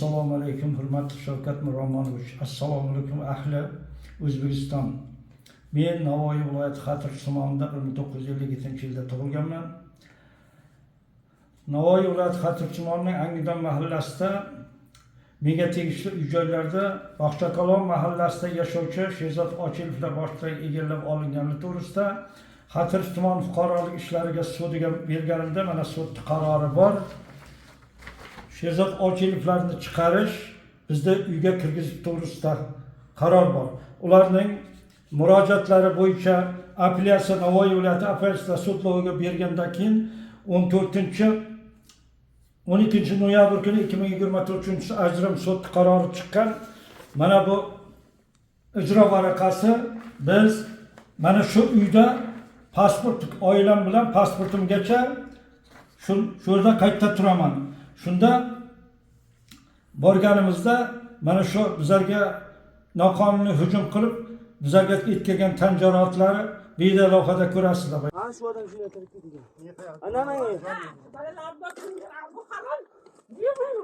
Assalomu alaykum, hurmatli Shavkat Miromonovich. Assalomu alaykum ahli O'zbekiston. Men Navoiy viloyati Xatirchi tumanida 1957-yilda tug'ilganman. Navoiy viloyati Xatirchi tumanining Anglidan mahallasida menga tegishli uy-joylarda Baxchakalon mahallasida yashovchi Sherzod Ochilovlar boshchilik egallab olingani to'g'risida Xatirchi tuman fuqarolik ishlariga sudiga berganimda mana sud qarori bor. Sherzod Ochilovlarni chiqarish, bizda uyga kirgizish to'g'risida qaror bor. Ularning murojaatlari bo'yicha apellyatsiya Navoiy viloyati apellyatsiya sudloviga bergandan keyin 12 noyabr kuni 2024 ajrim sud qarori chiqqan. Mana bu ijro varaqasi. Biz mana shu uyda pasport, oilam bilan pasportimgacha shu yerda qayta turaman. Shunda borganimizda mana shu bizlarga noqonuniy hujum qilib, bizlarga yetkazgan tan jarohatlari video lavhada ko'rasizlar. Ha, shu odam shuni aytib ketgan. Ana mana. Balalar bu harom.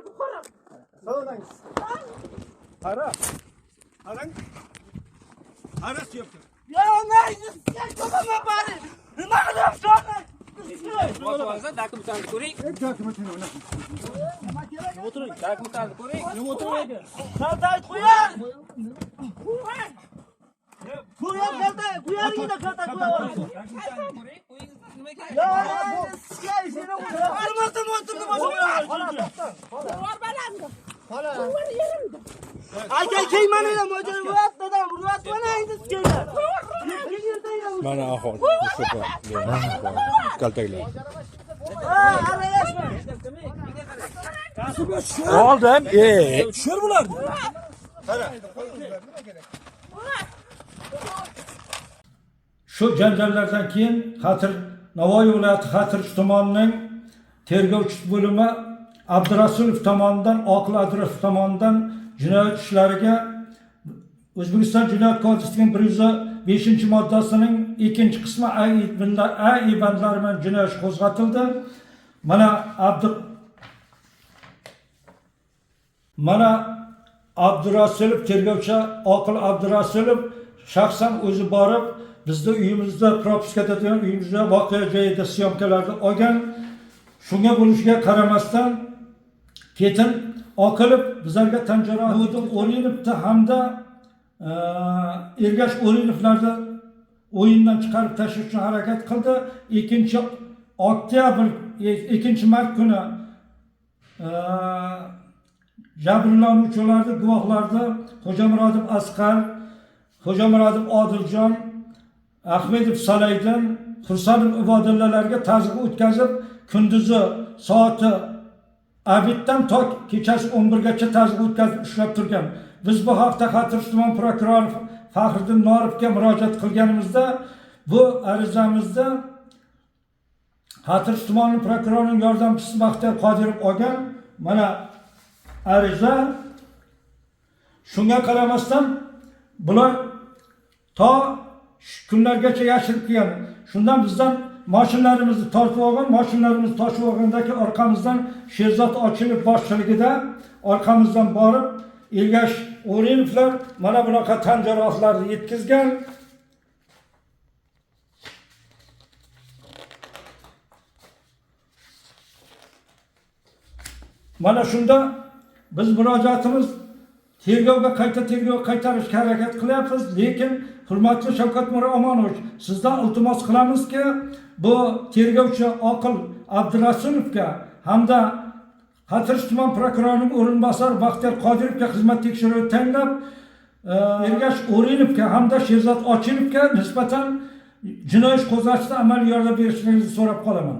Bu harom. Sağolunuz. Ara. Arang. Ara yaptı. Ya ne? Ya kafama bari. Nima qilyapsiz shuni? O'tirsa dokumentlarni ko'ring. Dokumentlarni o'yna. O'tiring. Dokumentlarni ko'ring. Nima o'tirmaydi? Qaltay qo'ying. Qo'ying qaltay. Qo'yingda qaltay qo'ying. Ya, sizga ishini olmadim o'tirdim boshqa. Bor balamda. Xola. Aka keymani ham o'tirib dadam urvat mana endi keldi. Mana ahol kaltaklar. Oldim. Tushir bular. Qara. Shu janjallardan keyin Navoiy viloyati Xatirchi tumanining tergovchi bo'limi Abdurasulov tomonidan, Oqil Abdurasulov tomonidan jinoyat ishlariga O'zbekiston Jinoyat kodeksining 105-moddasining 2-qismi A bandlari bilan jinoyat qo'zg'atildi. Mana Abdurasulov tergovchi Oqil Abdurasulov shaxsan o'zi borib bizda uyimizda propiskada turgan uyimizda voqea joyida syomkalarni olgan. Shunga bo'lishiga qaramasdan ketin Oqilov bizlarga tan jarohati O'rinovda hamda Ergash O'rinovlarni o'yindan chiqarib tashlash uchun harakat qildi. 2-mart kuni jabrlanuvchilarning guvohlarida Xo'jamurodov Asqar, Xo'jamurodov Odiljon, Ahmedov Salaydin, Xursonov Ibodullalarga tazyiq o'tkazib, kunduzi soati abiddan to kechasi 11gacha tazyiq o'tkazib ushlab turgan. Biz bu haqda Xatirchi tuman prokurori Faxriddin Norovga murojaat qilganimizda, bu arizamizda Xatirchi tumani prokurorining yordamchisi Baxtiyor Qodirov olgan. Mana ariza. Shunga qaramasdan bular to kunlargacha yashirib kelgan. Shundan bizdan mashinlarimizni tortib olgan, mashinlarimizni toshib olgandagi orqamizdan Sherzod Ochilov boshchiligida orqamizdan borib Ergash O'rinovlar mana bunaqa tan jarohatlarini yetkazgan. Mana shunda biz murojaatimiz tergovga qaytarishga harakat qilyapmiz, lekin hurmatli Shavkat Miromonovich, sizdan iltimos qilamizki, bu tergovchi Oqil Abdurasulovga hamda Xatirchi tuman prokurorining o'rinbosari Baxtiyor Qodirovga xizmat tekshiruvi tayinlab, Ergash O'rinovga hamda Sherzod Ochilovga nisbatan jinoyat qo'zg'atishda amaliy yordam berishingizni so'rab qolaman.